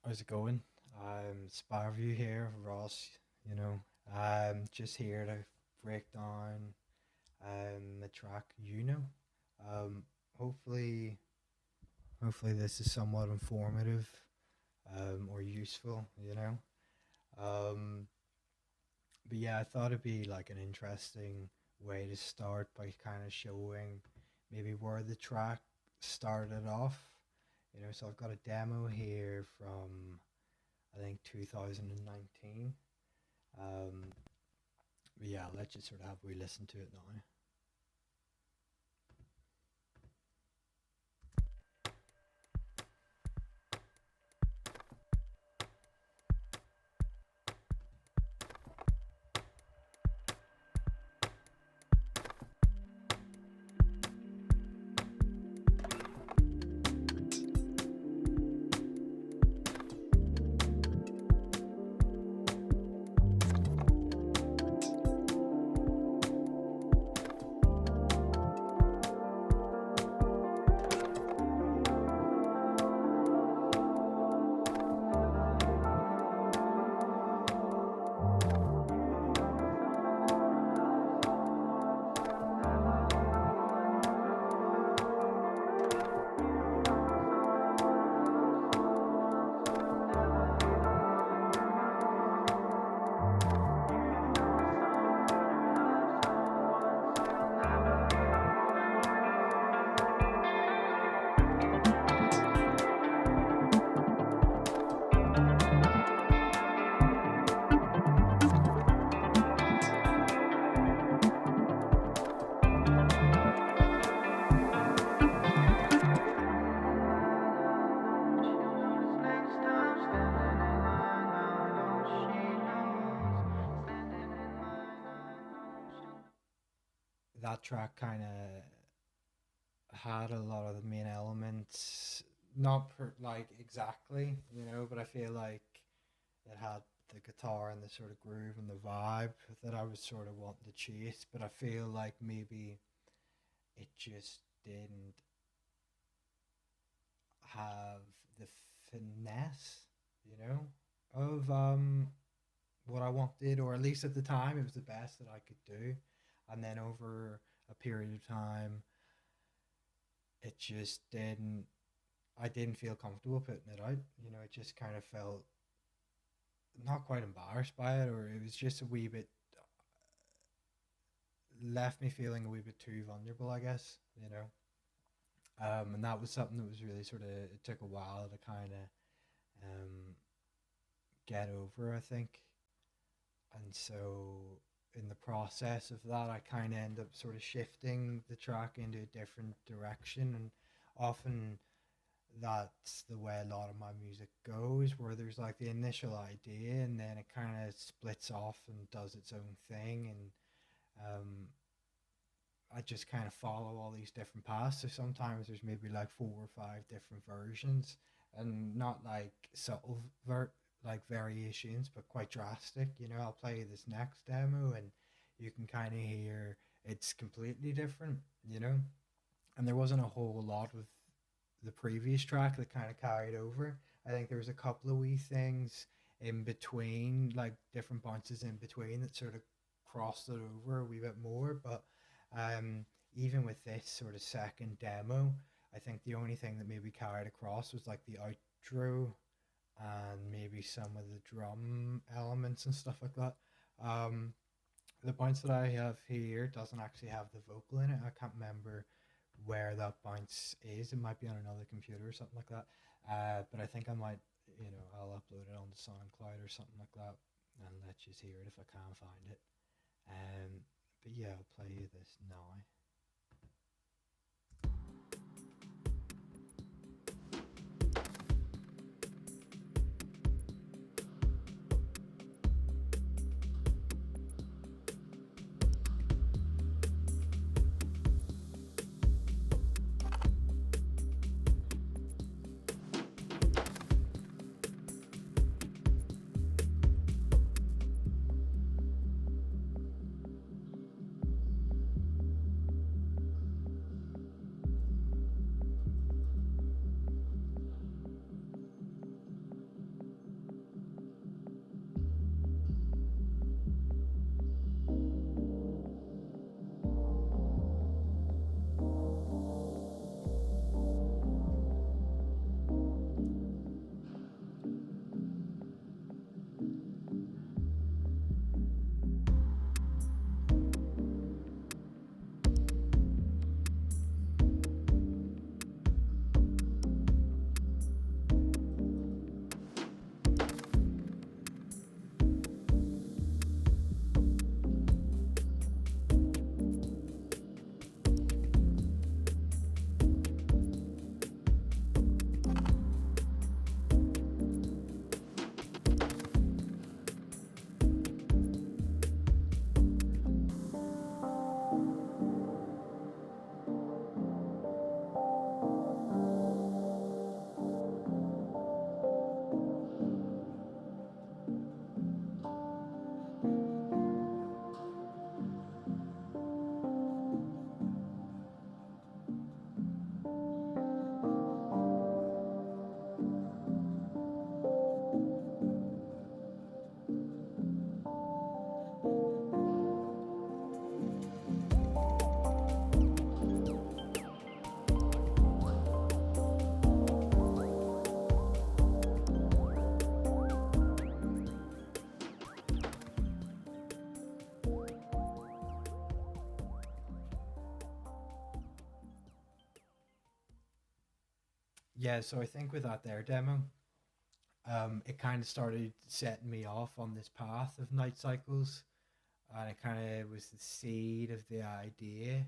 How's it going? Spireview here, Ross. You know, I'm just here to break down the track. Um, hopefully, hopefully this is somewhat informative or useful. Um, but yeah, I thought it'd be like an interesting way to start by kind of showing maybe where the track started off. So I've got a demo here from I think 2019. Um, but yeah, let's just sort of have we listen to it now. That track kind of had a lot of the main elements, not like exactly, but I feel like it had the guitar and the sort of groove and the vibe that I was sort of wanting to chase, but I feel like maybe it just didn't have the finesse, of what I wanted, or at least at the time, it was the best that I could do. And then over a period of time, it just didn't. I didn't feel comfortable putting it out. It just kind of felt not quite embarrassed by it, or it was just a wee bit left me feeling a wee bit too vulnerable, I guess. And that was something that was really sort of it took a while to kind of get over, I think. And so in the process of that, I kind of end up sort of shifting the track into a different direction, and often that's the way a lot of my music goes, where there's like the initial idea and then it kind of splits off and does its own thing, and um, I just kind of follow all these different paths. So sometimes there's maybe like four or five different versions, and not like subtle like variations, but quite drastic. I'll play this next demo, and you can kind of hear it's completely different. You know, and there wasn't a whole lot with the previous track that kind of carried over. I think there was a couple of wee things in between, like different bounces in between that sort of crossed it over a wee bit more. But um, even with this sort of second demo, I think the only thing that maybe carried across was like the outro and maybe some of the drum elements and stuff like that. Um, the bounce that I have here doesn't actually have the vocal in it. I can't remember where that bounce is. It might be on another computer or something like that. But I think I might, I'll upload it on the SoundCloud or something like that, and let's just hear it if I can find it. But yeah, I'll play you this now. Yeah, so I think with that there demo, it kind of started setting me off on this path of night cycles, and it kind of was the seed of the idea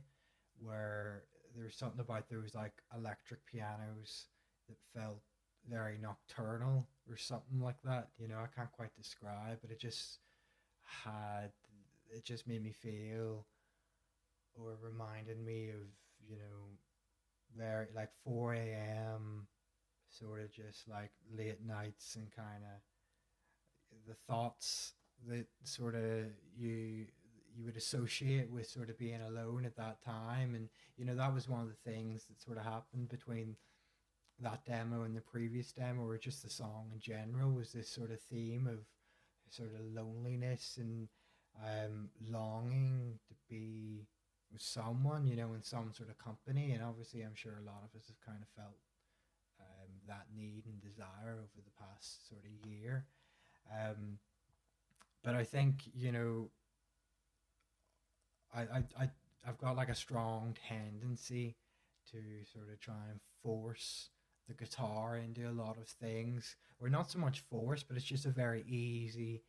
where there was something about there was like electric pianos that felt very nocturnal or something like that. You know, I can't quite describe, but had it just made me feel or reminded me of, you know, very like 4 a.m. sort of just like late nights and kind of the thoughts that sort of you you would associate with sort of being alone at that time. And you know, that was one of the things that sort of happened between that demo and the previous demo, or just the song in general, was this sort of theme of sort of loneliness and longing to be with someone, you know, in some sort of company. And obviously I'm sure a lot of us have kind of felt that need and desire over the past sort of year. um, but I think, you know, I, I, I I've got like a strong tendency to sort of try and force the guitar into a lot of things, or not so much force, but it's just a very easy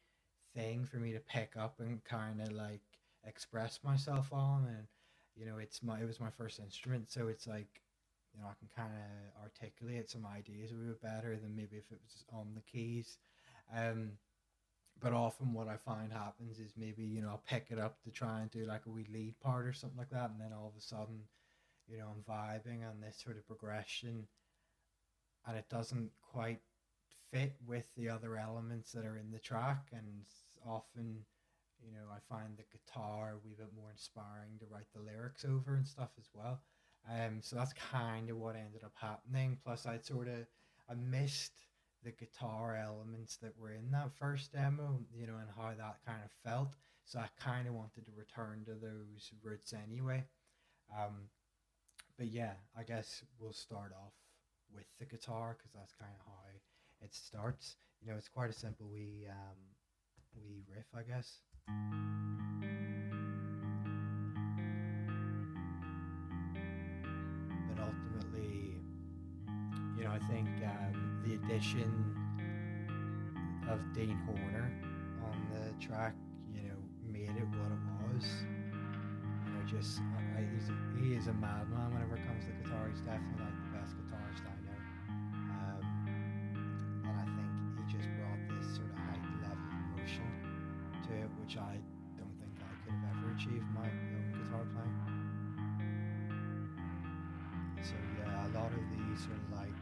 thing for me to pick up and kind of like express myself on. And you know, it was my first instrument, so it's like, you know, I can kind of articulate some ideas a little bit better than maybe if it was on the keys. Um, but often what I find happens is maybe, you know, I'll pick it up to try and do like a wee lead part or something like that, and then all of a sudden, you know, I'm vibing on this sort of progression, and it doesn't quite fit with the other elements that are in the track. And often, you know, I find the guitar a wee bit more inspiring to write the lyrics over and stuff as well. So that's kind of what ended up happening. Plus, I missed the guitar elements that were in that first demo, you know, and how that kind of felt. So I kind of wanted to return to those roots anyway. Um, but yeah, I guess we'll start off with the guitar because that's kind of how it starts. You know, it's quite a simple wee riff, I guess. But ultimately, you know, I think the addition of Dean Horner on the track, you know, made it what it was. You know, just he is a madman whenever it comes to guitar. He's definitely like the best guitarist I know. And I think he just brought this sort of heightened level of emotion to it, which I don't think I could have ever achieved in my own guitar playing. So yeah, a lot of these sort of like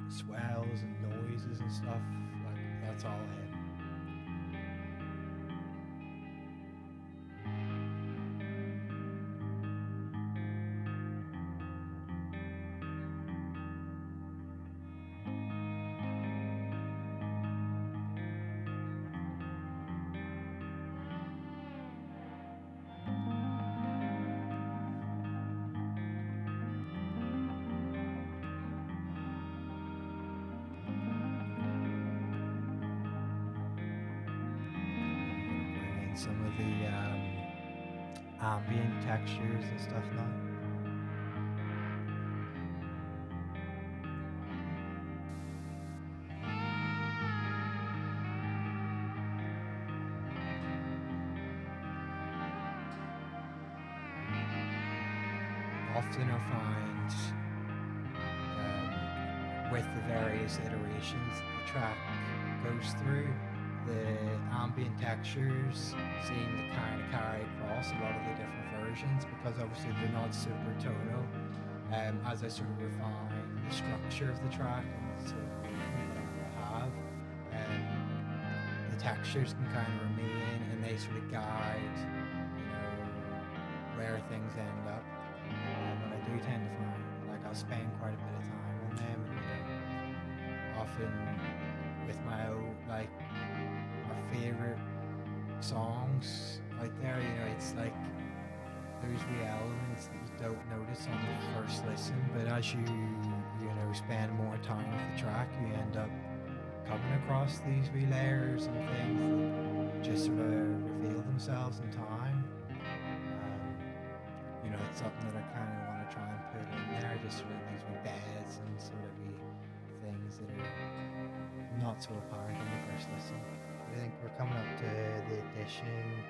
swells and noises and stuff, like that's all him. I'm gonna bring in some of the ambient textures and stuff now. Often I find with the various iterations the track goes through, the ambient textures seem to kind of carry across a lot of the different versions because obviously they're not super tonal. As I sort of refine the structure of the track and sort of movement that I have, the textures can kind of remain and they sort of guide, you know, where things end up. And I do tend to find like I'll spend quite a bit of time on them, and you know, often with my own like my favorite songs out there, you know, it's like those wee elements that you don't notice on the first listen, but as you know, spend more time with the track, you end up coming across these wee layers and things that just sort of reveal themselves in time. You know, it's something that I kind of want to try and put in there, just sort of these wee beds and sort not so apparent on the first listen. But I think we're coming up to the addition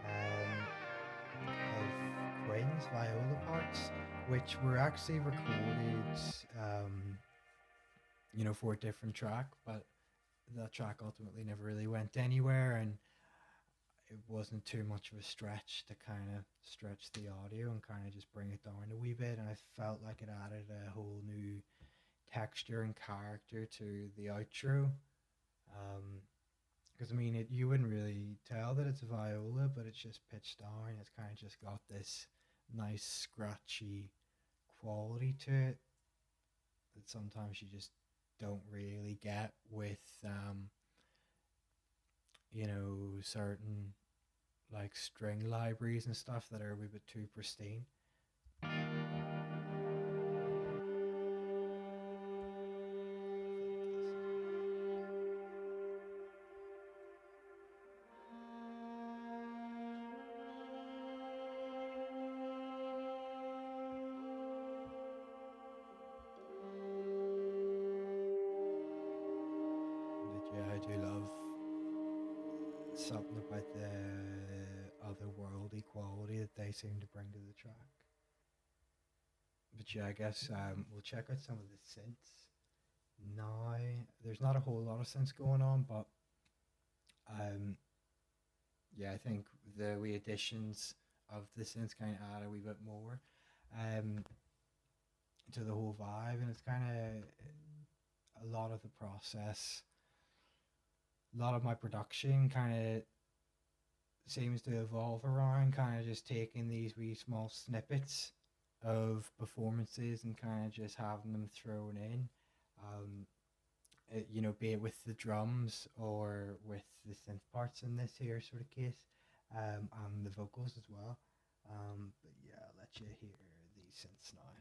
of Quinn's viola parts, which were actually recorded, um, for a different track, but that track ultimately never really went anywhere, and it wasn't too much of a stretch to kind of stretch the audio and kind of just bring it down a wee bit. And I felt like it added a whole new texture and character to the outro. Because I mean, you wouldn't really tell that it's a viola, but it's just pitched down. It's kind of just got this nice scratchy quality to it that sometimes you just don't really get with certain like string libraries and stuff that are a wee bit too pristine. But yeah, I do love something about the otherworldly quality that they seem to bring to the track. But yeah, I guess we'll check out some of the synths now. There's not a whole lot of synths going on, but um, yeah, I think the wee additions of the synths kind of add a wee bit more um, to the whole vibe, and it's kind of a lot of the process. A lot of my production kind of seems to evolve around kind of just taking these wee small snippets of performances and kind of just having them thrown in. Um, be it with the drums or with the synth parts in this here sort of case, and the vocals as well. But yeah, I'll let you hear these synths now.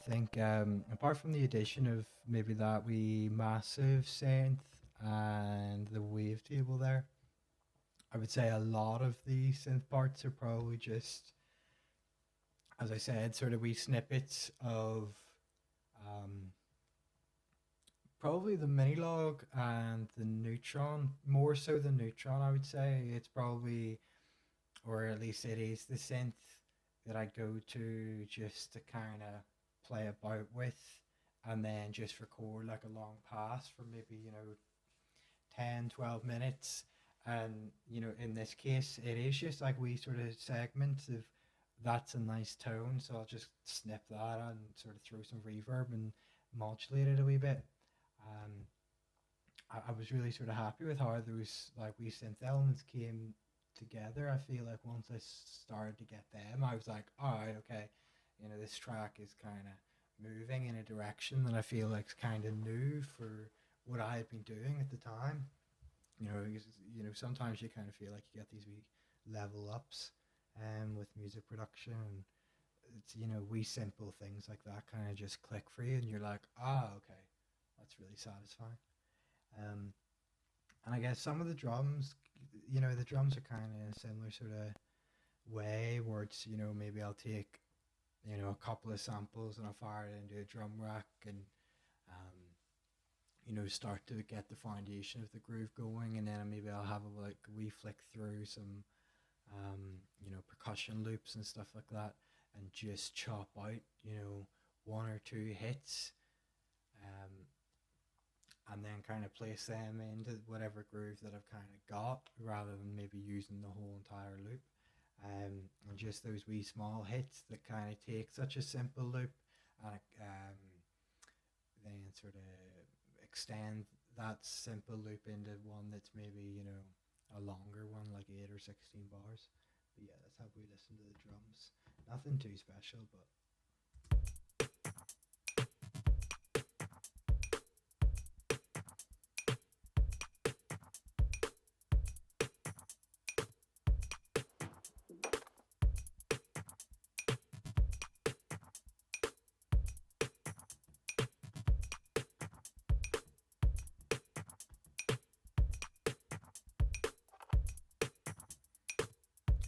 I think apart from the addition of maybe that wee massive synth and the wavetable there, I would say a lot of the synth parts are probably just, as I said, sort of wee snippets of um, probably the mini log and the neutron, more so the neutron, I would say. It's probably, or at least it is, the synth that I go to just to kind of play about with and then just record like a long pass for maybe, 10, 12 minutes. And, in this case, it is just like we sort of segments of that's a nice tone. So I'll just snip that and sort of throw some reverb and modulate it a wee bit. Um, I was really sort of happy with how those like wee synth elements came together. I feel like once I started to get them, I was like, all right, okay, this track is kind of moving in a direction that I feel like is kind of new for what I had been doing at the time. Sometimes you kind of feel like you get these wee level ups with music production, and it's wee simple things like that kind of just click for you, and you're like, okay, that's really satisfying. Um, and I guess some of the drums, the drums are kind of similar sort of way where it's, maybe I'll take, a couple of samples and I'll fire it into a drum rack and, start to get the foundation of the groove going, and then maybe I'll have a like wee flick through some percussion loops and stuff like that, and just chop out one or two hits, um, and then kind of place them into whatever groove that I've kind of got, rather than maybe using the whole entire loop. And just those wee small hits that kind of take such a simple loop, and then sort of extend that simple loop into one that's maybe a longer one, like 8 or 16 bars. But yeah, that's how we listen to the drums. Nothing too special, but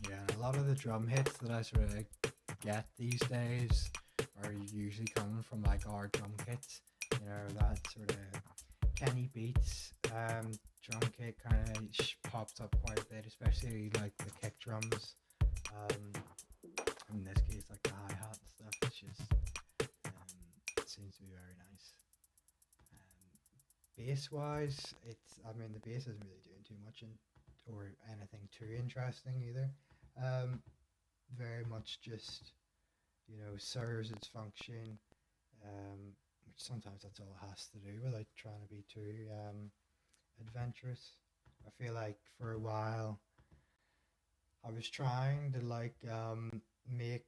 yeah, and a lot of the drum hits that I sort of get these days are usually coming from like our drum kits. That sort of Kenny Beats drum kit kind of pops up quite a bit, especially like the kick drums. Um, in this case, like the hi hat and stuff. It's just it seems to be very nice. Bass wise, the bass isn't really doing too much or anything too interesting either. Um, Very much just serves its function, which sometimes that's all it has to do without trying to be too adventurous. I feel like for a while I was trying to make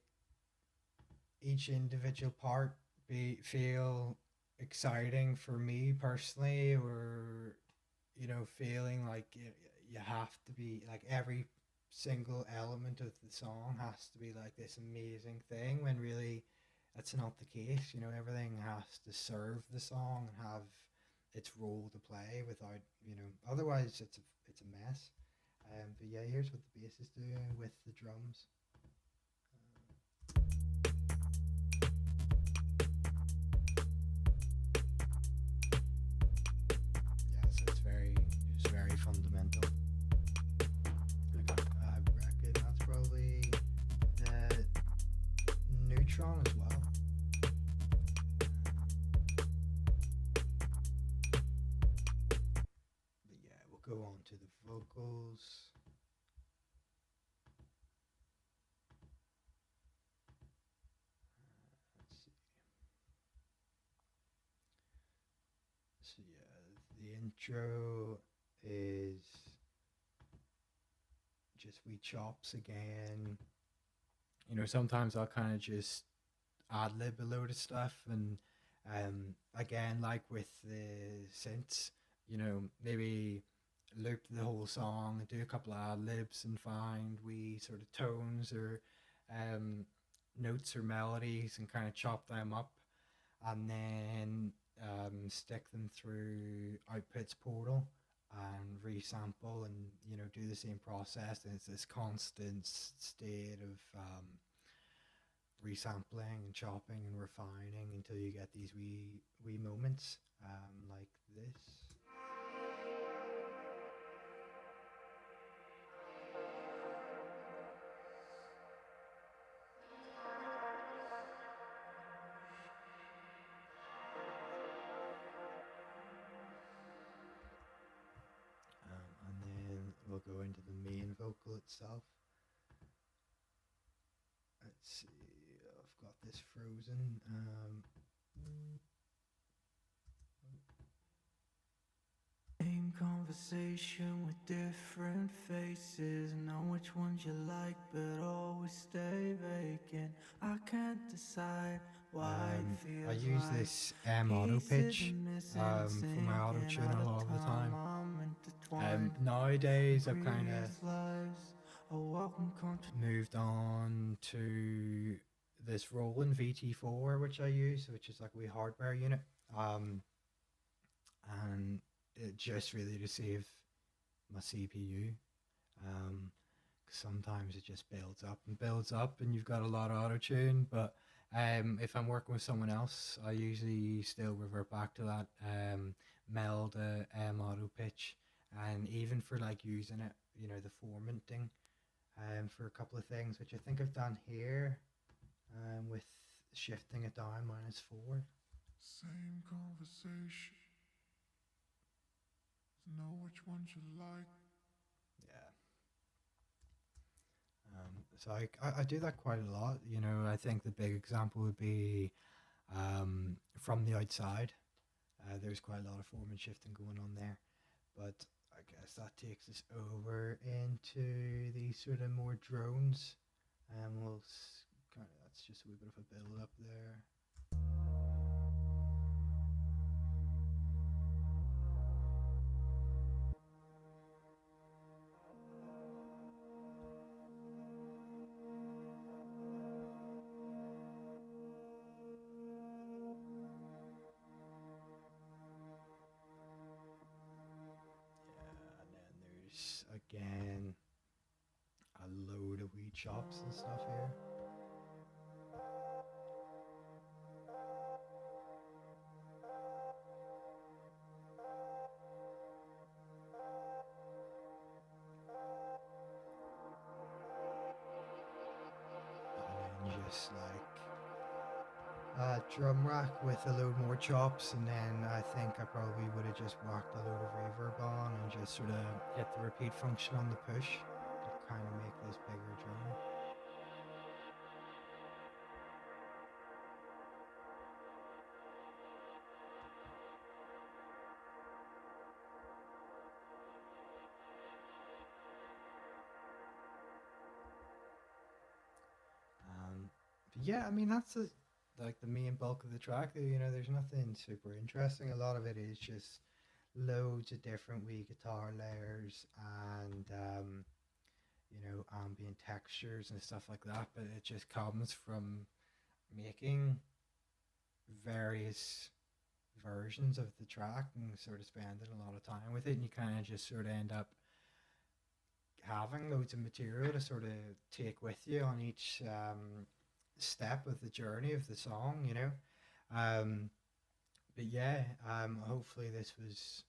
each individual part be feel exciting for me personally, or feeling like you have to be like every single element of the song has to be like this amazing thing, when really that's not the case. Everything has to serve the song and have its role to play without, otherwise it's a mess. But yeah, here's what the bass is doing with the drums. Yeah, so it's very fundamental. I reckon that's probably the neutron as well. But yeah, we'll go on to the vocals. Let's see. So yeah, the intro is just wee chops again. Sometimes I'll kind of just ad lib a load of stuff, and again, like with the synths, maybe loop the whole song and do a couple of ad libs and find wee sort of tones or um, notes or melodies and kind of chop them up, and then stick them through Outputs Portal and resample, and do the same process. And it's this constant state of resampling and chopping and refining until you get these wee moments like this. And then we'll go into the main vocal itself. Let's see, I've got this frozen. Same conversation with different faces. Know which ones you like, but always stay vacant. I can't decide why I use like this auto pitch for my auto tune a lot of the time. Nowadays, I've kind of moved on to this Roland VT4, which I use, which is like a wee hardware unit, and it just really to save my CPU. Sometimes it just builds up, and you've got a lot of auto tune. But if I'm working with someone else, I usually still revert back to that meld a auto pitch, and even for like using it, the formatting, for a couple of things, which I think I've done here, with shifting it down -4. Same conversation. Know which one you like. Yeah. So I do that quite a lot. I think the big example would be, from the outside. There's quite a lot of form and shifting going on there, but I guess that takes us over into these sort of more drones, and kind of, that's just a wee bit of a build up there. Yeah, and then there's again a load of wee chops and stuff here. And then just like a drum rack with a load more chops, and then I think I probably would have just whacked a load of reverb on and just sort of hit the repeat function on the push to kind of make this bigger drum. But yeah, I mean that's like the main bulk of the track. There's nothing super interesting. A lot of it is just loads of different wee guitar layers and ambient textures and stuff like that. But it just comes from making various versions of the track and sort of spending a lot of time with it, and you kind of just sort of end up having loads of material to sort of take with you on each step of the journey of the song. Um, but yeah, hopefully this was,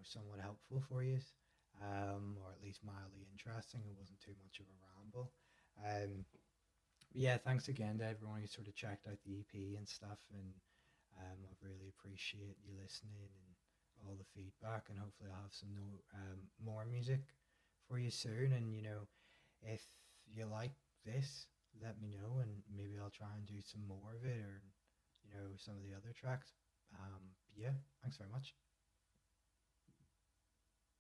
somewhat helpful for you, or at least mildly interesting. It wasn't too much of a ramble. But yeah, thanks again to everyone who sort of checked out the EP and stuff, and I really appreciate you listening and all the feedback, and hopefully I'll have some more music for you soon. And if you like this, let me know, and maybe I'll try and do some more of it, or some of the other tracks. Yeah, thanks very much.